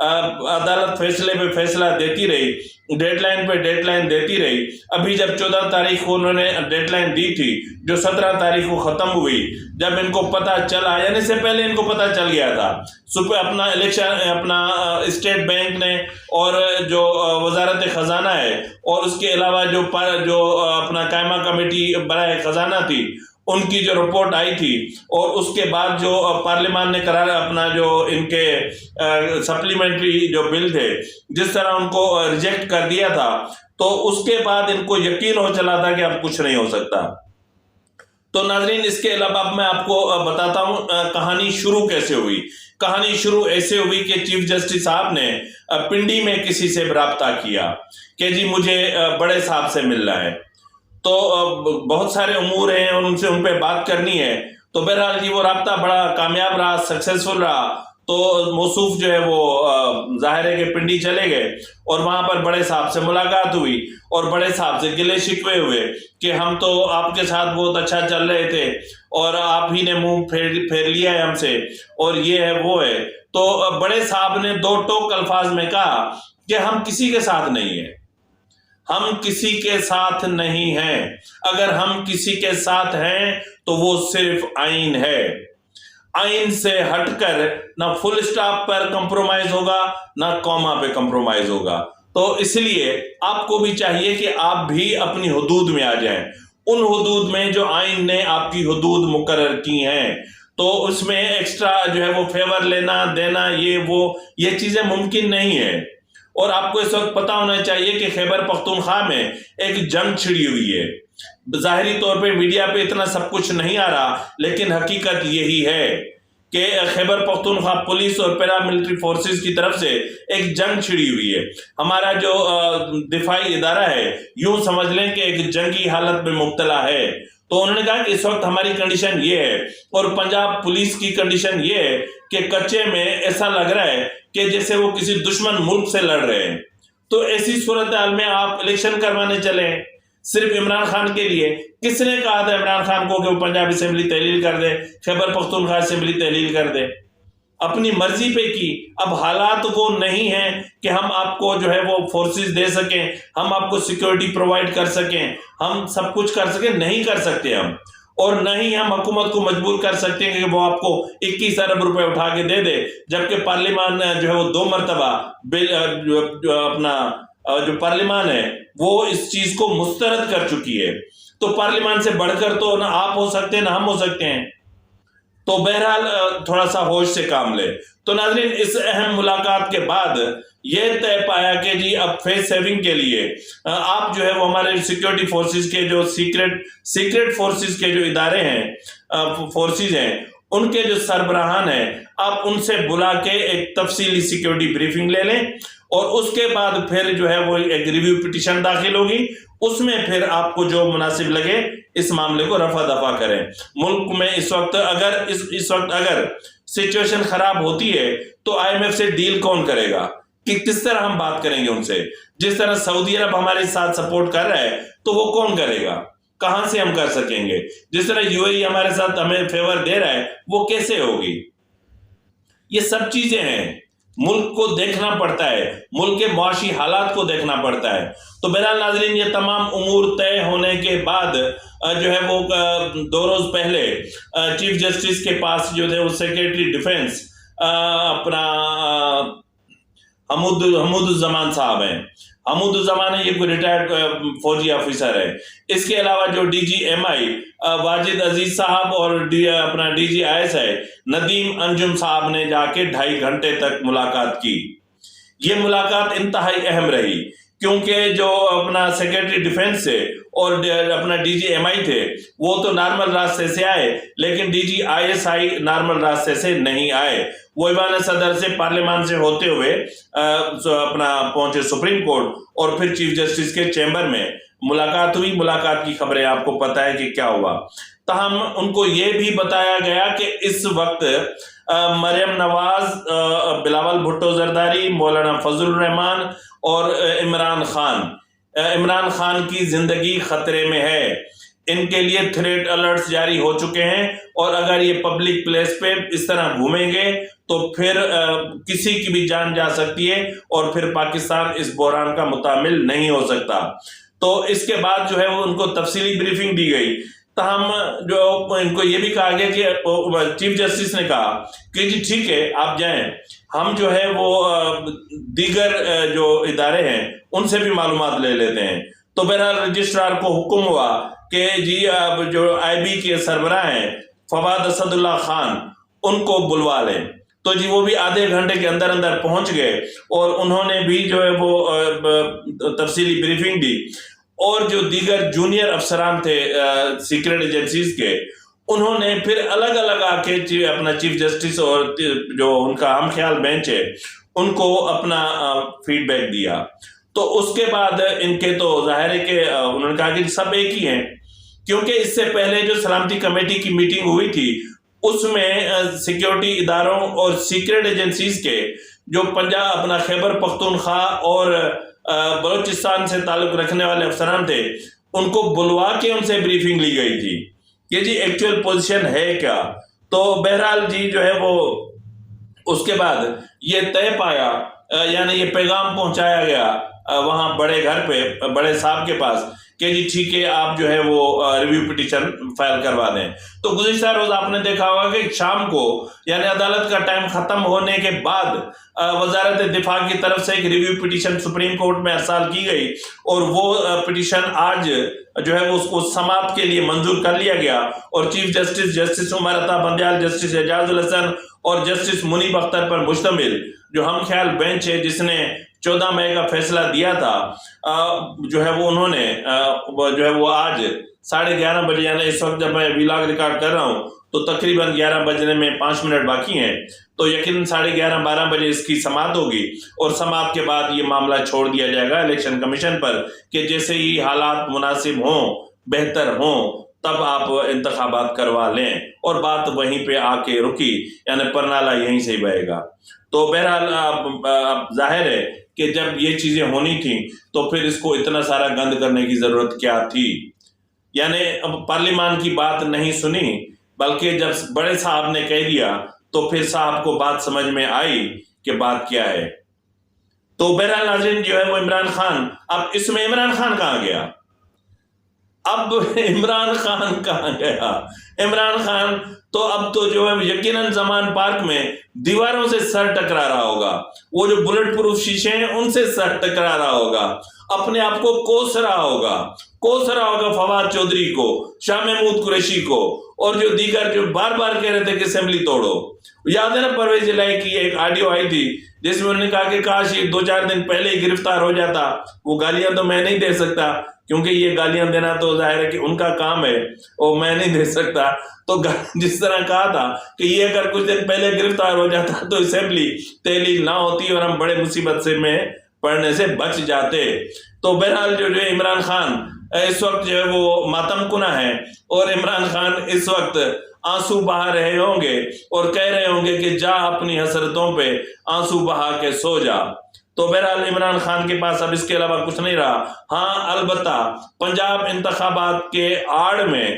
عدالت فیصلے پہ فیصلہ دیتی رہی، ڈیڈ لائن پہ ڈیڈ لائن دیتی رہی. ابھی جب 14 تاریخ کو انہوں نے ڈیڈ لائن دی تھی جو 17 تاریخ کو ختم ہوئی، جب ان کو پتہ چلا، یعنی سے پہلے ان کو پتہ چل گیا تھا، اپنا الیکشن اپنا اسٹیٹ بینک نے اور جو وزارت خزانہ ہے اور اس کے علاوہ جو اپنا قائمہ کمیٹی برائے خزانہ تھی ان کی جو رپورٹ آئی تھی، اور اس کے بعد جو پارلیمان نے قرار اپنا جو ان کے سپلیمنٹری جو بل تھے جس طرح ان کو ریجیکٹ کر دیا تھا، تو اس کے بعد ان کو یقین ہو چلا تھا کہ اب کچھ نہیں ہو سکتا. تو ناظرین اس کے علاوہ اب میں آپ کو بتاتا ہوں کہانی شروع کیسے ہوئی. کہانی شروع ایسے ہوئی کہ چیف جسٹس صاحب نے پنڈی میں کسی سے رابطہ کیا کہ جی مجھے بڑے صاحب سے ملنا ہے، تو بہت سارے امور ہیں اور ان پہ بات کرنی ہے. تو بہرحال جی وہ رابطہ بڑا کامیاب رہا، سکسیسفل رہا. تو موصوف جو ہے وہ ظاہر ہے کہ پنڈی چلے گئے اور وہاں پر بڑے صاحب سے ملاقات ہوئی اور بڑے صاحب سے گلے شکوے ہوئے کہ ہم تو آپ کے ساتھ بہت اچھا چل رہے تھے اور آپ ہی نے منہ پھیر لیا ہے ہم سے، اور یہ ہے وہ ہے. تو بڑے صاحب نے 2 ٹوک الفاظ میں کہا کہ ہم کسی کے ساتھ نہیں ہیں، ہم کسی کے ساتھ نہیں ہیں. اگر ہم کسی کے ساتھ ہیں تو وہ صرف آئین ہے. آئین سے ہٹ کر نہ فل اسٹاپ پر کمپرومائز ہوگا نہ کوما پہ کمپرومائز ہوگا. تو اس لیے آپ کو بھی چاہیے کہ آپ بھی اپنی حدود میں آ جائیں، ان حدود میں جو آئین نے آپ کی حدود مقرر کی ہیں. تو اس میں ایکسٹرا جو ہے وہ فیور لینا دینا یہ چیزیں ممکن نہیں ہیں. اور آپ کو اس وقت پتا ہونا چاہیے کہ خیبر پختونخوا میں ایک جنگ چھڑی ہوئی ہے. ظاہری طور پہ میڈیا پہ اتنا سب کچھ نہیں آ رہا، لیکن حقیقت یہی ہے کہ خیبر پختونخوا پولیس اور پیراملٹری فورسز کی طرف سے ایک جنگ چھڑی ہوئی ہے. ہمارا جو دفاعی ادارہ ہے یوں سمجھ لیں کہ ایک جنگی حالت میں مبتلا ہے. تو انہوں نے کہا کہ اس وقت ہماری کنڈیشن یہ ہے اور پنجاب پولیس کی کنڈیشن یہ ہے کہ کچے میں ایسا لگ رہا ہے کہ جیسے وہ کسی دشمن ملک سے لڑ رہے ہیں. تو ایسی صورتحال میں آپ الیکشن کروانے چلے صرف عمران خان کے لیے. کس نے کہا تھا عمران خان کو کہ وہ پنجاب اسمبلی تحلیل کر دے، خیبر پختونخوا اسمبلی تحلیل کر دے؟ اپنی مرضی پہ کی. اب حالات وہ نہیں ہیں کہ ہم آپ کو جو ہے وہ فورسز دے سکیں، ہم آپ کو سیکیورٹی پرووائڈ کر سکیں، ہم سب کچھ کر سکیں. نہیں کر سکتے ہم، اور نہ ہی ہم حکومت کو مجبور کر سکتے ہیں کہ وہ آپ کو 21 ارب روپے اٹھا کے دے دے، جبکہ پارلیمان جو ہے وہ 2 مرتبہ اپنا جو پارلیمان ہے وہ اس چیز کو مسترد کر چکی ہے. تو پارلیمان سے بڑھ کر تو نہ آپ ہو سکتے ہیں نہ ہم ہو سکتے ہیں. تو بہرحال تھوڑا سا ہوش سے کام لے. تو ناظرین اس اہم ملاقات کے بعد یہ طے پایا کہ جی اب فیس سیونگ کے لیے آپ جو ہے وہ ہمارے سیکیورٹی فورسز کے جو سیکرٹ فورسز کے جو ادارے ہیں فورسز ہیں ان کے جو سربراہان ہیں آپ ان سے بلا کے ایک تفصیلی سیکیورٹی بریفنگ لے لیں، اور اس کے بعد پھر جو ہے وہ ایک ریویو پٹیشن داخل ہوگی. اس میں پھر آپ کو جو مناسب لگے اس معاملے کو رفع دفع کریں. ملک میں اس وقت اگر سچویشن خراب ہوتی ہے تو IMF سے ڈیل کون کرے گا؟ کہ کس طرح ہم بات کریں گے ان سے؟ جس طرح سعودی عرب ہمارے ساتھ سپورٹ کر رہا ہے تو وہ کون کرے گا؟ کہاں سے ہم کر سکیں گے؟ جس طرح UAE ہمارے ساتھ ہمیں فیور دے رہا ہے وہ کیسے ہوگی؟ یہ سب چیزیں ہیں، ملک کو دیکھنا پڑتا ہے، ملک کے معاشی حالات کو دیکھنا پڑتا ہے. تو بہرحال ناظرین یہ تمام امور طے ہونے کے بعد جو ہے وہ 2 روز پہلے چیف جسٹس کے پاس جو تھے وہ سیکریٹری ڈیفنس اپنا حمود الزمان صاحب ہیں. حمود الزمان ہے، یہ کوئی ریٹائرڈ فوجی آفیسر ہے. اس کے علاوہ جو DGMI واجد عزیز صاحب اور اپنا DGIS ہے ندیم انجم صاحب نے جا کے 2.5 گھنٹے تک ملاقات کی. یہ ملاقات انتہائی اہم رہی کیونکہ جو اپنا سیکریٹری ڈیفنس سے اور اپنا DGMI تھے وہ تو نارمل راستے سے آئے، لیکن DGIS نارمل راستے سے نہیں آئے. وہ ایوان صدر سے پارلیمان سے ہوتے ہوئے اپنا پہنچے سپریم کورٹ اور پھر چیف جسٹس کے چیمبر میں ملاقات ہوئی. ملاقات کی خبریں آپ کو پتہ ہے کہ کیا ہوا. تاہم ان کو یہ بھی بتایا گیا کہ اس وقت مریم نواز، بلاول بھٹو زرداری، مولانا فضل الرحمان اور عمران خان کی زندگی خطرے میں ہے. ان کے لیے تھریٹ الرٹس جاری ہو چکے ہیں، اور اگر یہ پبلک پلیس پہ اس طرح گھومیں گے تو پھر کسی کی بھی جان جا سکتی ہے اور پھر پاکستان اس بحران کا متحمل نہیں ہو سکتا. تو اس کے بعد جو ہے وہ ان کو تفصیلی بریفنگ دی گئی. تاہم جو ان کو یہ بھی کہا گیا کہ چیف جسٹس نے کہا کہ جی ٹھیک ہے آپ جائیں, ہم جو ہے وہ دیگر جو ادارے ہیں ان سے بھی معلومات لے لیتے ہیں. تو بہرحال رجسٹرار کو حکم ہوا کہ جی اب جو آئی بی کے سربراہ ہیں فواد اسد اللہ خان ان کو بلوا لیں. تو جی وہ بھی آدھے گھنٹے کے اندر اندر پہنچ گئے اور انہوں نے بھی جو ہے وہ تفصیلی بریفنگ دی. اور جو دیگر جونیئر افسران تھے سیکرٹ ایجنسیز کے, انہوں نے پھر الگ الگ آ کے اپنا چیف جسٹس اور جو ان کا ہم خیال بینچ ہے ان کو اپنا فیڈ بیک دیا. تو اس کے بعد ان کے تو ظاہر ہے کہ انہوں نے کہا کہ سب ایک ہی ہیں, کیونکہ اس سے پہلے جو سلامتی کمیٹی کی میٹنگ ہوئی تھی اس میں سیکیورٹی اداروں اور سیکرٹ ایجنسیز کے جو پنجاب اپنا خیبر پختونخوا اور بلوچستان سے تعلق رکھنے والے افسران تھے ان کو بلوا کے ان سے بریفنگ لی گئی تھی کہ جی ایکچوئل پوزیشن ہے کیا. تو بہرحال جی جو ہے وہ اس کے بعد یہ طے پایا, یعنی یہ پیغام پہنچایا گیا وہاں بڑے گھر پہ بڑے صاحب کے پاس کہ جی ٹھیک ہے آپ جو ہے وہ ریویو پٹیشن فائل کروا دیں. تو گزشتہ روز آپ نے دیکھا ہوگا کہ شام کو یعنی عدالت کا ٹائم ختم ہونے کے بعد وزارت دفاع کی طرف سے ایک ریویو پٹیشن سپریم کورٹ میں ارسال کی گئی اور وہ پٹیشن آج جو ہے اس کو سماعت کے لیے منظور کر لیا گیا. اور chief justice justice Umar Ata Bandial, justice اعجاز الحسن اور جسٹس منیب اختر پر مشتمل جو ہم خیال بینچ ہے جس نے 14 مئی کا فیصلہ دیا تھا, جو ہے وہ انہوں نے جو ہے وہ آج 11:30 بجے, یعنی اس وقت جب میں ویلاگ ریکارڈ کر رہا ہوں تو تقریباً 11 بجنے میں 5 منٹ باقی ہیں, تو یقیناً 11:30-12 بجے اس کی سماعت ہوگی اور سماعت کے بعد یہ معاملہ چھوڑ دیا جائے گا الیکشن کمیشن پر کہ جیسے ہی حالات مناسب ہوں, بہتر ہوں, تب آپ انتخابات کروا لیں. اور بات وہیں پہ آ کے رکی, یعنی پرنالہ یہیں سے ہی بہے گا. تو بہرحال اب ظاہر ہے کہ جب یہ چیزیں ہونی تھیں تو پھر اس کو اتنا سارا گند کرنے کی ضرورت کیا تھی. یعنی اب پارلیمان کی بات نہیں سنی, بلکہ جب بڑے صاحب نے کہہ دیا تو پھر صاحب کو بات سمجھ میں آئی کہ بات کیا ہے. تو بہرحال ناظرین جو ہے وہ عمران خان, اب اس میں عمران خان کہاں گیا؟ اب عمران خان کہاں گیا؟ عمران خان تو اب تو جو ہے یقیناً زمان پارک میں دیواروں سے سر ٹکرا رہا ہوگا, وہ جو بلٹ پروف شیشے ہیں ان سے سر ٹکرا رہا ہوگا, اپنے آپ کو کوس رہا ہوگا فواد چودھری کو, شاہ محمود قریشی کو, اور جو دیگر جو بار بار کہہ رہے تھے کہ اسمبلی توڑو. یاد ہے نا پرویز الہی کی ایک آڈیو آئی تھی جس میں انہوں نے کہا کہ کاش یہ 2-4 دن پہلے ہی گرفتار ہو جاتا. وہ گالیاں تو میں نہیں دے سکتا کیونکہ یہ گالیاں دینا تو ظاہر ہے کہ ان کا کام ہے, اور میں نہیں دے سکتا. تو جس طرح کہا تھا کہ یہ اگر کچھ دن پہلے گرفتار ہو جاتا تو اسمبلی تحلیل نہ ہوتی اور ہم بڑے مصیبت سے میں پڑھنے سے بچ جاتے. تو بہرحال جو عمران خان اس وقت جو ہے وہ ماتم کنہ ہے, اور عمران خان اس وقت آنسو بہا رہے ہوں گے اور کہہ رہے ہوں گے کہ جا اپنی حسرتوں پہ آنسو بہا کے سو جا. تو بہرحال عمران خان کے پاس اب اس کے علاوہ کچھ نہیں رہا. ہاں البتہ پنجاب انتخابات کے آڑ میں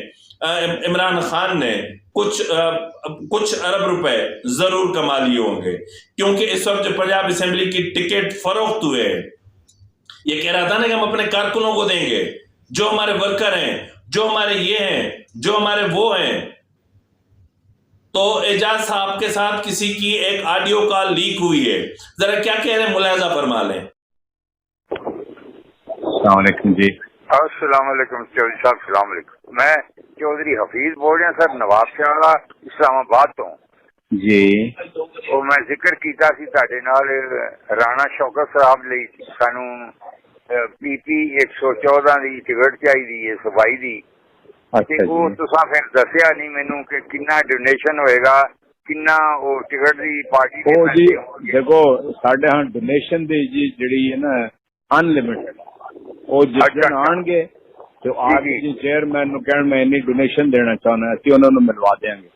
عمران خان نے کچھ ارب روپے ضرور کما لیے ہوں گے, کیونکہ اس وقت جو پنجاب اسمبلی کی ٹکٹ فروخت ہوئے, یہ کہہ رہا تھا نا کہ ہم اپنے کارکنوں کو دیں گے, جو ہمارے ورکر ہیں, جو ہمارے یہ ہیں, جو ہمارے وہ ہیں. تو اعجاز صاحب کے ساتھ کسی کی ایک آڈیو کال لیک ہوئی ہے, ذرا کیا کہہ رہے ہیں ملاحظہ فرما لیں. السلام علیکم جی. السلام علیکم چودھری صاحب. السلام علیکم. میں چودھری حفیظ بول رہا سر, نواب شاہ اسلام آباد تو جی. اور میں ذکر کیتا سی تاڈے نال رانا شوکت صاحب لئی سانو پی پی 114 دی ٹکٹ چاہیے ہے صفائی دی. وہ تساں پھر دسیا نہیں مینوں کہ کنا ڈونیشن ہوئے گا, کنا وہ ٹکٹ دی پارٹی او جی دیکھو ساڈے ہاں ڈونیشن دی جی جڑی ہے نا ان لمیٹڈ, او جس دن آن گے تو آج جی چیئرمین نو کہن میں انی ڈونیشن دینا چاہنا اسی انہاں نو ملوا دیں گے.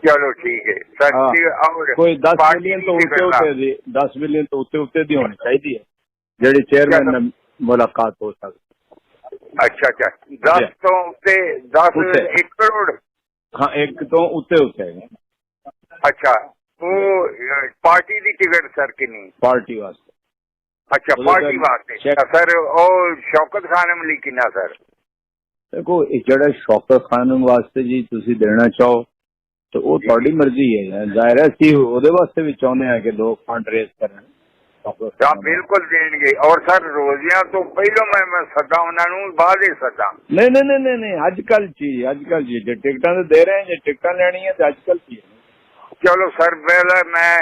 چلو ٹھیک ہے سر. کوئی 10 ملین تو اوتے دی 10 ملین تو اوتے دی ہونی چاہیے جڑی چیئرمین نے ملاقات ہو سکتی. اچھا 10 تو 10 1 کروڑ. ہاں 1 تو اوتے. اچھا ਉਹ ਪਾਰਟੀ ਦੀ ਟਿਕਟ ਸਰ ਕਿੰਨੀ? ਪਾਰਟੀ ਵਾਸਤੇ। ਅੱਛਾ ਪਾਰਟੀ ਵਾਸਤੇ ਸਰ। ਉਹ ਸ਼ੌਕਤ ਖਾਨ ਅਮਲੀ ਕਿੰਨਾ ਸਰ? ਦੇਖੋ ਇਹ ਜਿਹੜਾ ਸ਼ੌਕਤ ਖਾਨ ਵਾਸਤੇ ਜੀ ਤੁਸੀਂ ਦੇਣਾ ਚਾਹੋ ਤਾਂ ਉਹ ਤੁਹਾਡੀ ਮਰਜ਼ੀ ਹੈ। ਜ਼ਾਹਿਰ ਹੈ ਅਸੀਂ ਉਹਦੇ ਵਾਸਤੇ ਵੀ ਚਾਹੁੰਦੇ ਹਾਂ ਕਿ ਲੋਕ ਫੰਡ ਰੇਜ਼ ਕਰਨ। ਤਾਂ ਬਿਲਕੁਲ ਦੇਣਗੇ। ਔਰ ਸਰ ਰੋਜ਼ਿਆਂ ਤੋਂ ਪਹਿਲੋਂ ਮੈਂ ਸੱਦਾ ਉਹਨਾਂ ਨੂੰ, ਬਾਅਦ ਹੀ ਸੱਦਾ? ਨਹੀਂ ਅੱਜ ਕੱਲ ਜੀ ਜੇ ਟਿਕਟਾਂ ਤੇ ਦੇ ਰਹੇ ਜੇ ਟਿਕਟਾਂ ਲੈਣੀਆਂ ਤੇ ਅੱਜ ਕੱਲ ਕੀ। ਚਲੋ ਸਰ ਪਹਿਲਾਂ ਮੈਂ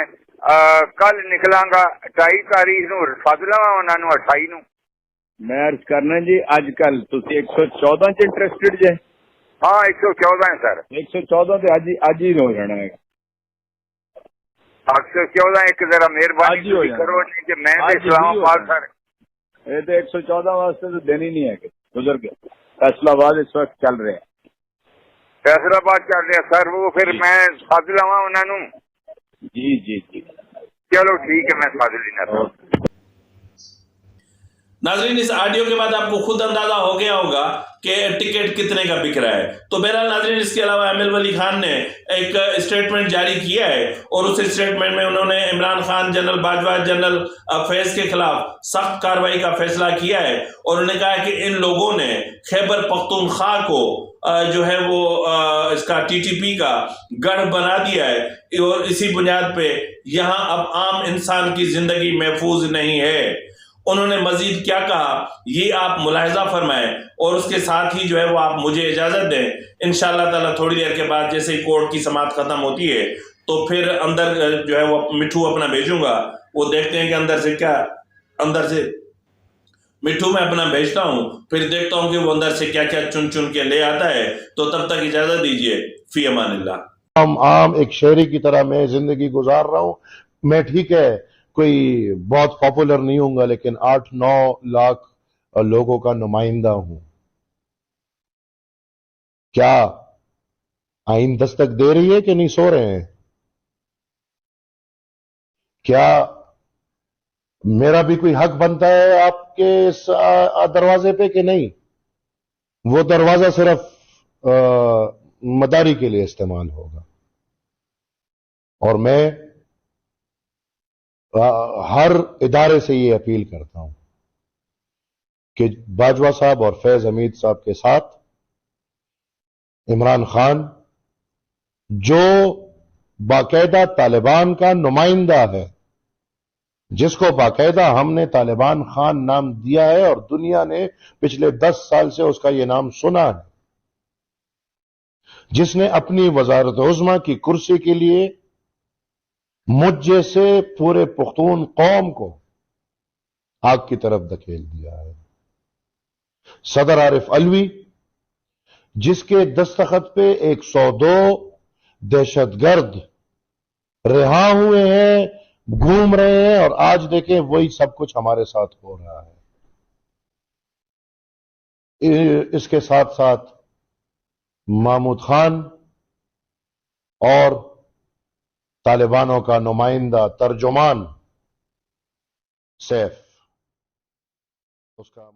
ਕੱਲ ਨਿਕਲਾਂਗਾ 28 ਤਾਰੀਖ ਨੂੰ, ਸੱਦ ਲਵਾਂ ਉਹਨਾਂ ਨੂੰ 28 ਨੂੰ? ਮੈਂ ਅਰਜ਼ ਕਰਨਾ ਜੀ ਅੱਜ ਕੱਲ ਤੁਸੀਂ 114 ਚ ਇੰਟਰਸਟਿਡ ਜੇ? ਹਾਂ 114 ਹੈ ਸਰ। 114 ਤੇ ਅੱਜ ਹੀ ਹੋ ਜਾਣਾ ਹੈ। 114 ਇੱਕ ਜ਼ਰਾ ਮਿਹਰਬਾਨੀ ਕਰੋ, ਨਹੀਂ ਕਿ ਮੈਂ ਤੇ ਇਸਲਾਮਾਬਾਦ ਸਰ। ਇਹ ਤੇ 114 ਵਾਸਤੇ تو دن ہی نہیں ہے کہ گزر گیا. فیصلہ آباد اس وقت چل رہے ہیں. فیصلہ آباد چل رہے ہیں سر. وہ پھر میں سد لوا انہوں. جی جی جی چلو ٹھیک ہے میں سد لینا. ناظرین اس آڈیو کے بعد آپ کو خود اندازہ ہو گیا ہوگا کہ ٹکٹ کتنے کا بک رہا ہے. تو بہرحال ناظرین اس کے علاوہ ایم ایل ولی خان نے ایک اسٹیٹمنٹ جاری کیا ہے اور اس اسٹیٹمنٹ میں انہوں نے عمران خان، جنرل باجوہ، جنرل فیض کے خلاف سخت کارروائی کا فیصلہ کیا ہے اور انہوں نے کہا کہ ان لوگوں نے خیبر پختونخوا کو جو ہے وہ اس کا ٹی ٹی پی کا گڑھ بنا دیا ہے اور اسی بنیاد پہ یہاں اب عام انسان کی زندگی محفوظ نہیں ہے. انہوں نے مزید کیا کہا یہ آپ ملاحظہ فرمائیں اور اس کے ساتھ ہی جو ہے وہ آپ مجھے اجازت دیں. انشاءاللہ تعالیٰ تھوڑی دیر کے بعد جیسے ہی کورٹ کی سماعت ختم ہوتی ہے تو پھر اندر جو ہے وہ مٹھو اپنا بھیجوں گا. وہ دیکھتے ہیں کہ اندر سے مٹھو میں اپنا بھیجتا ہوں، پھر دیکھتا ہوں کہ وہ اندر سے کیا کیا چن چن کے لے آتا ہے. تو تب تک اجازت دیجیے. فی امان اللہ. عام ایک شہری کی طرح میں زندگی گزار رہا ہوں. میں ٹھیک ہے کوئی بہت پاپولر نہیں ہوں گا لیکن 8-9 لاکھ لوگوں کا نمائندہ ہوں. کیا آئین دستک دے رہی ہے کہ نہیں سو رہے ہیں؟ کیا میرا بھی کوئی حق بنتا ہے آپ کے دروازے پہ کہ نہیں؟ وہ دروازہ صرف مداری کے لیے استعمال ہوگا. اور میں ہر ادارے سے یہ اپیل کرتا ہوں کہ باجوہ صاحب اور فیض حمید صاحب کے ساتھ عمران خان جو باقاعدہ طالبان کا نمائندہ ہے، جس کو باقاعدہ ہم نے طالبان خان نام دیا ہے اور دنیا نے پچھلے 10 سال سے اس کا یہ نام سنا ہے، جس نے اپنی وزارت عظمیٰ کی کرسی کے لیے مجھ جیسے پورے پختون قوم کو آگ کی طرف دھکیل دیا ہے. صدر عارف علوی جس کے دستخط پہ 102 دہشت گرد رہا ہوئے ہیں، گھوم رہے ہیں، اور آج دیکھیں وہی سب کچھ ہمارے ساتھ ہو رہا ہے. اس کے ساتھ ساتھ محمود خان اور طالبانوں کا نمائندہ ترجمان سیف اس کا